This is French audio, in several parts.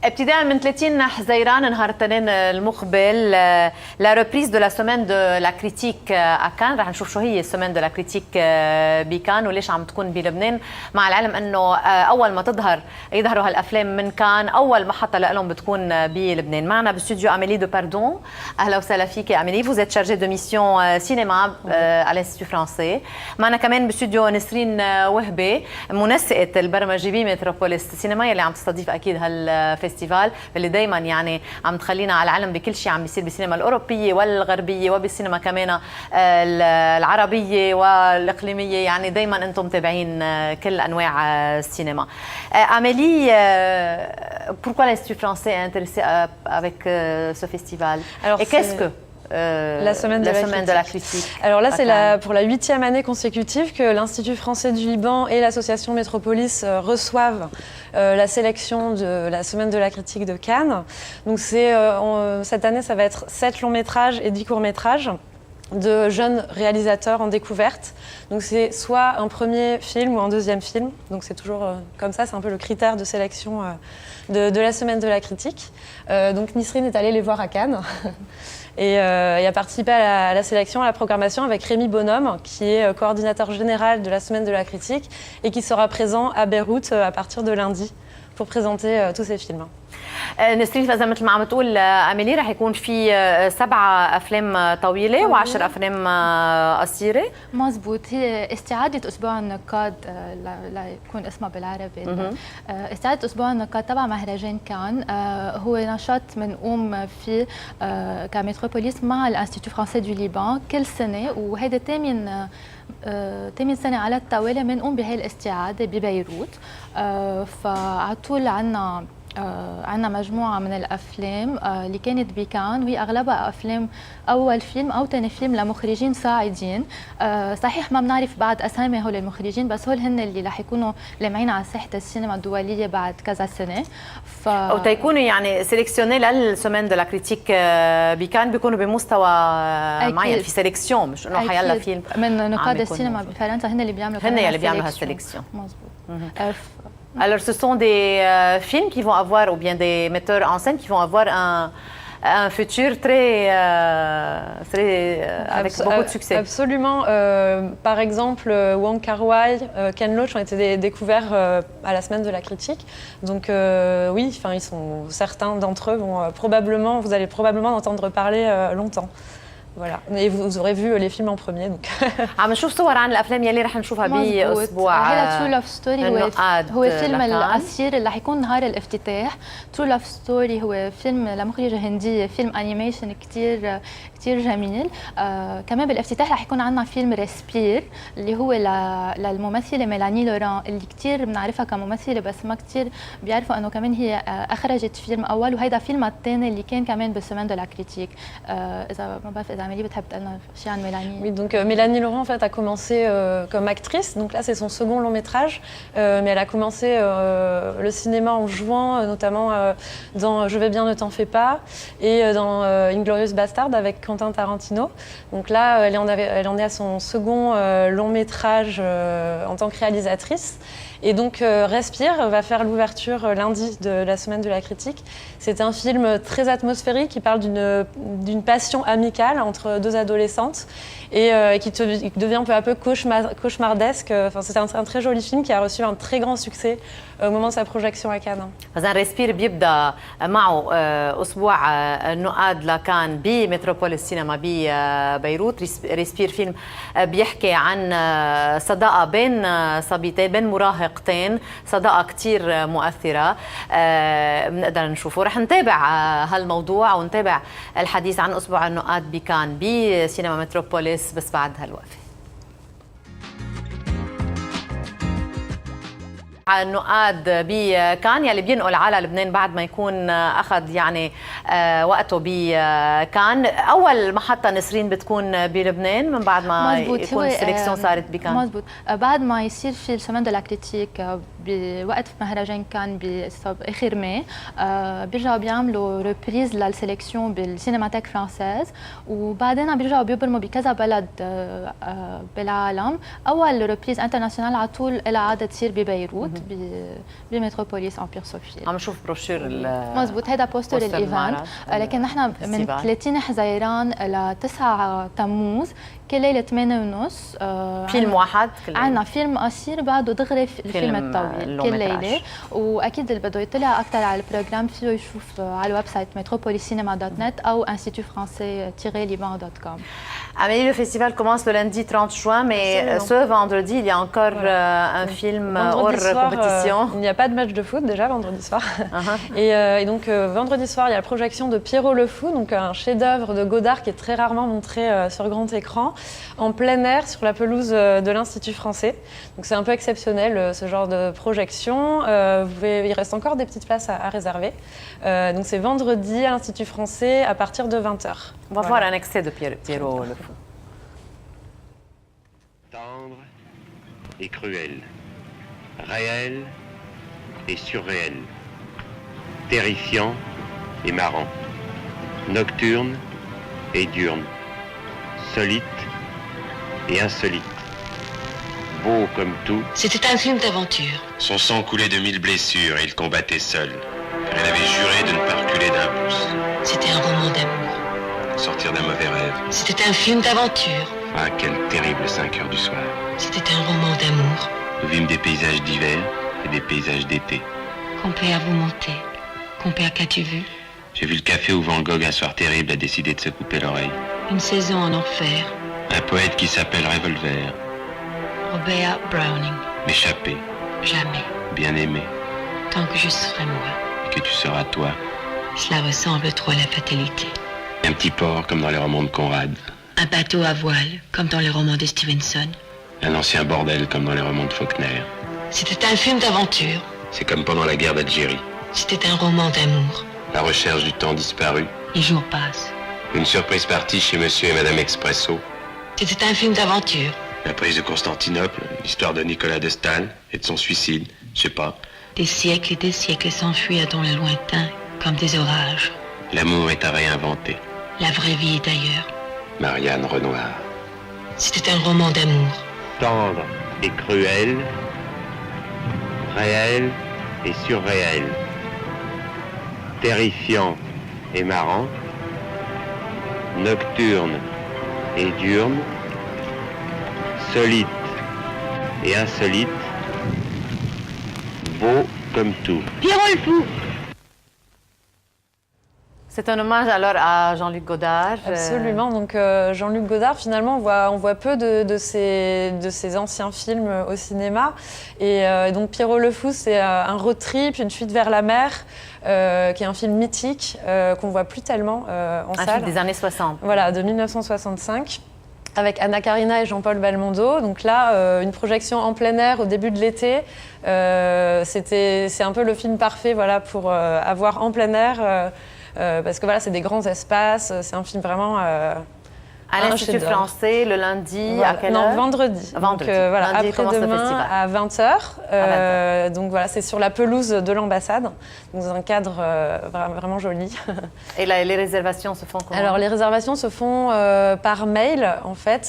ابتداء من 30 حزيران نهار الاثنين المقبل لا ريبريز دو لا سومين دو لا كريتيك اكان. رح نشوف شو هي السومين دو لا كريتيك بكان وليش عم تكون بلبنان، مع العلم انه اول ما يظهروا هالافلام من كان اول محطه لهم بتكون بلبنان. معنا باستوديو اميلي دو باردون. اهلا وسهلا فيك اميلي، vous êtes chargée de mission cinéma à l'Institut français. معنا كمان باستوديو نسرين وهبي منسقه البرمجه بمتروبوليس سينما يلي عم تستضيف اكيد هالفيستيفال اللي دائما يعني عم تخلينا على العلم بكل شيء عم بيصير بالسينما الاوروبيه والغربيه وبالسينما كمان العربيه والاقليميه، يعني دائما انتم متابعين كل انواع السينما. Amélie, pourquoi l'Institut français est intéressé avec ce festival? Alors, et qu'est-ce que la semaine de la critique. Alors là, c'est pour la 8e année consécutive que l'Institut français du Liban et l'association Métropolis reçoivent la sélection de la semaine de la critique de Cannes. Donc cette année, ça va être 7 longs métrages et 10 courts métrages de jeunes réalisateurs en découverte. Donc c'est soit un premier film ou un deuxième film. Donc c'est toujours comme ça, c'est un peu le critère de sélection de la semaine de la critique. Donc Nisrine est allée les voir à Cannes. Et a participé à la sélection, à la programmation avec Rémi Bonhomme, qui est coordinateur général de la Semaine de la Critique et qui sera présent à Beyrouth à partir de lundi pour présenter tous ces films. نسرين، فإذا مثل ما عم تقول أميلي رح يكون في 7 أفلام طويلة و10 أفلام قصيرة. مزبوط، هي استعادة أسبوع النقاد لا يكون اسمها بالعربي. استعادة أسبوع النقاد تبع مهرجان كان هو نشاط بنقوم فيه كمتروبوليس مع الانستيتو فرانسي دو ليبان كل سنة، وهيدا تامن سنة على التوالي بنقوم بهي الاستعادة ببيروت. فعطول عنا مجموعة من الأفلام اللي كانت بكان، وهي أغلبها أفلام أول فيلم أو ثاني فيلم لمخرجين صاعدين. صحيح ما بنعرف بعد أسامي هول المخرجين، بس هول هن اللي رح يكونوا لامعين على ساحة السينما الدولية بعد كذا سنة. أو تيكونوا يعني سيلكسيوني للسومين دو لا كريتيك بكان، بيكونوا بمستوى معين في سيلكسيون، مش إنه حيلا فيلم من نقاد السينما بفرنسا هن اللي بيعملوا هالسيلكسيون. مظبوط. Alors, ce sont des films qui vont avoir, ou bien des metteurs en scène qui vont avoir un futur avec beaucoup de succès. Absolument. Par exemple, Wong Kar-wai, Ken Loach ont été découverts à la semaine de la critique. Donc oui, certains d'entre eux vous allez probablement entendre parler longtemps. Voilà. Et vous aurez vu les films en premier. Donc. عم نشوف صور عن الافلام يلي رح نشوفها باسبوع. هذا ترو لاف ستوري هو فيلم القصير اللي رح يكون نهار الافتتاح. ترو لاف ستوري هو فيلم لمخرجة هندية، فيلم انيميشن كثير جميل. كمان بالافتتاح رح يكون عندنا فيلم ريسبير اللي هو للممثلة ميلاني لوران اللي كثير بنعرفها كممثلة، بس ما كثير بيعرفوا انه كمان هي اخرجت فيلم اول، وهيدا فيلمها الثاني اللي كان كمان بالسومين دو لا كريتيك. اذا ما بعرف اذا Amélie بتحب تقلنا شيء عن ميلاني. Oui, donc Mélanie Laurent en fait a commencé comme actrice. Donc là c'est son second long métrage, mais elle a commencé le cinéma en jouant notamment dans Je vais bien, ne t'en fais pas et dans Inglourious Bastard avec Quentin Tarantino. Donc là elle en est à son second long métrage en tant que réalisatrice. Et donc Respire va faire l'ouverture lundi de la semaine de la critique. C'est un film très atmosphérique qui parle d'une passion amicale entre 2 adolescentes et qui devient peu à peu cauchemardesque. Enfin, c'est un très joli film qui a reçu un très grand succès au moment de sa projection à Cannes. إذا ريسبير بيبدأ معه أسبوع النقاد لكان بمتروبوليس سينما ببيروت. ريسبير فيلم بيحكي عن صداقة بين صبيتين، بين مراهقتين، صداقة كتير مؤثرة بنقدر نشوفه. رح نتابع هالموضوع ونتابع الحديث عن أسبوع النقاد بكان بسينما متروبوليس بس بعد هالوقفة. النقاد بكان يلي بينقل على لبنان بعد ما يكون اخذ يعني وقته بكان. اول محطه نسرين بتكون بلبنان من بعد ما يكون السلكسيون صارت بكان. مزبوط، بعد ما يصير في السومين دو لا كريتيك بوقت مهرجان كان باخر ماي، بيرجعوا بيعملوا ريبريز للسلكسيون بالسينماتيك فرانسيز، وبعدين بيرجعوا بيبرموا بكذا بلد بالعالم. اول ريبريز انترناسيونال على طول لها عاده تصير ببيروت. بمتروبوليس امبير صوفيا. عم نشوف بروشور مزبوط، هذا بوستر الايفنت، لكن نحن من 30 حزيران ل 9 تموز كل ليله 8:30 فيلم واحد. عندنا فيلم قصير بعده دغري الفيلم الطويل كل ليله. واكيد اللي بده يطلع اكثر على البروجرام فيه يشوف على الويب سايت metropoliscinema.net ou institutfrançais-liban.com. Amélie, le festival commence le lundi 30 juin, mais ce vendredi, il y a encore un film hors compétition. Il n'y a pas de match de foot déjà vendredi soir. Et donc vendredi soir, il y a la projection de Pierrot le Fou, donc un chef-d'œuvre de Godard qui est très rarement montré sur grand écran, en plein air sur la pelouse de l'Institut français. Donc c'est un peu exceptionnel ce genre de projection. Il reste encore des petites places à réserver. Donc c'est vendredi à l'Institut français à partir de 20h. On va voir un extrait de Pierrot le Fou. Tendre et cruel, réel et surréel, terrifiant et marrant, nocturne et diurne, solide et insolite, beau comme tout. C'était un film d'aventure. Son sang coulait de 1000 blessures et il combattait seul, car il avait juré de ne pas reculer d'un pouce. C'était un roman d'amour. Sortir d'un mauvais rêve. C'était un film d'aventure. Ah, quelle terrible 5 heures du soir. C'était un roman d'amour. Nous vîmes des paysages d'hiver et des paysages d'été. Compère, vous mentez. Compère, qu'as-tu vu? J'ai vu le café où Van Gogh, un soir terrible, a décidé de se couper l'oreille. Une saison en enfer. Un poète qui s'appelle Revolver. Robert Browning. M'échapper. Jamais. Bien aimé. Tant que je serai moi. Que tu seras toi. Cela ressemble trop à la fatalité. Un petit port comme dans les romans de Conrad. Un bateau à voile comme dans les romans de Stevenson. Un ancien bordel comme dans les romans de Faulkner. C'était un film d'aventure. C'est comme pendant la guerre d'Algérie. C'était un roman d'amour. La recherche du temps disparu. Les jours passent. Une surprise partie chez Monsieur et Madame Expresso. C'était un film d'aventure. La prise de Constantinople, l'histoire de Nicolas de Staël et de son suicide, je sais pas. Des siècles et des siècles s'enfuirent dans le lointain comme des orages. L'amour est à réinventer. La vraie vie est ailleurs. Marianne Renoir. C'était un roman d'amour. Tendre et cruel, réel et surréel, terrifiant et marrant, nocturne et diurne, solide et insolite, beau comme tout. Pierrot le Fou. C'est un hommage alors à Jean-Luc Godard. Absolument. Donc Jean-Luc Godard, finalement, on voit peu de ses anciens films au cinéma. Et donc Pierrot le Fou, c'est un road trip, une fuite vers la mer, qui est un film mythique qu'on voit plus tellement en salle. Un film des années 60. Voilà, de 1965. Avec Anna Karina et Jean-Paul Belmondo. Donc là, une projection en plein air au début de l'été. C'est un peu le film parfait, voilà, pour avoir en plein air. Parce que voilà, c'est des grands espaces, c'est un film vraiment à l'Institut français, le lundi, voilà. à quelle heure? Non, vendredi. Vendredi. Donc voilà, après-demain à 20h. Donc voilà, c'est sur la pelouse de l'ambassade, dans un cadre vraiment joli. Et là, les réservations se font comment? Alors les réservations se font par mail, en fait,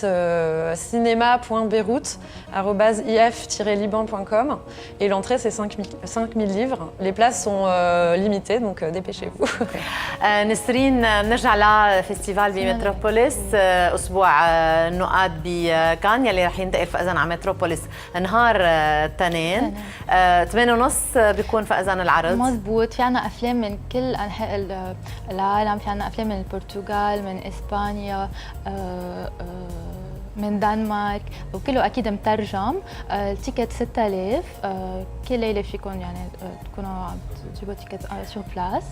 cinéma.beyrouth@if-liban.com, et l'entrée c'est 5 000 livres. Les places sont limitées, donc dépêchez-vous. نسرين نرجع لفستيفال بمتروبوليس اسبوع النقاد بكان يلي رح ينتقل فاذا على متروبوليس نهار الاثنين 8:30 بيكون فاذا العرض. مزبوط، في عنا افلام من كل انحاء العالم، في عنا افلام من البرتغال، من اسبانيا، من دنمارك، وكله اكيد مترجم. التيكت 6000. كل ليله فيكم يعني تكونوا عم تجيبوا تيكت سور بلاس.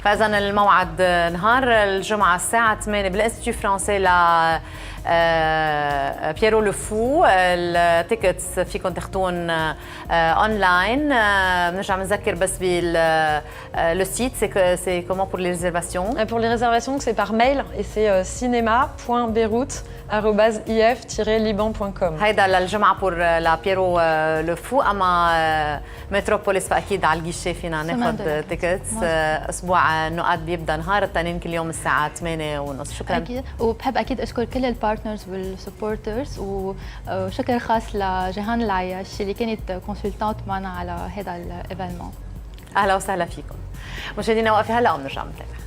فاذا الموعد نهار الجمعه الساعه 8 بالانستيتيو فرانسي ل بييرو لو فو. التيكتس فيكم تاخذون اونلاين. بنرجع بنذكر بس le site, c'est comment pour les réservations? Pour les réservations, c'est par mail et c'est cinéma.beyrouth@if-liban.com. هيدا للجمعه pour la بييرو لو فو. اما متروبوليس فاكيد على الجيشي فينا ناخذ تيكتس. اسبوع النقاد بيبدا نهار الاثنين كل يوم الساعه 8:30. شكرا. اكيد، وبحب اكيد اشكر كل البارتنرز والسبورترز، وشكر خاص لجيهان العياش اللي كانت كونسلتانت معنا على هذا الايفينمون. اهلا وسهلا فيكم. مشاهدينا وقفه هلا وبنرجع بنتابع.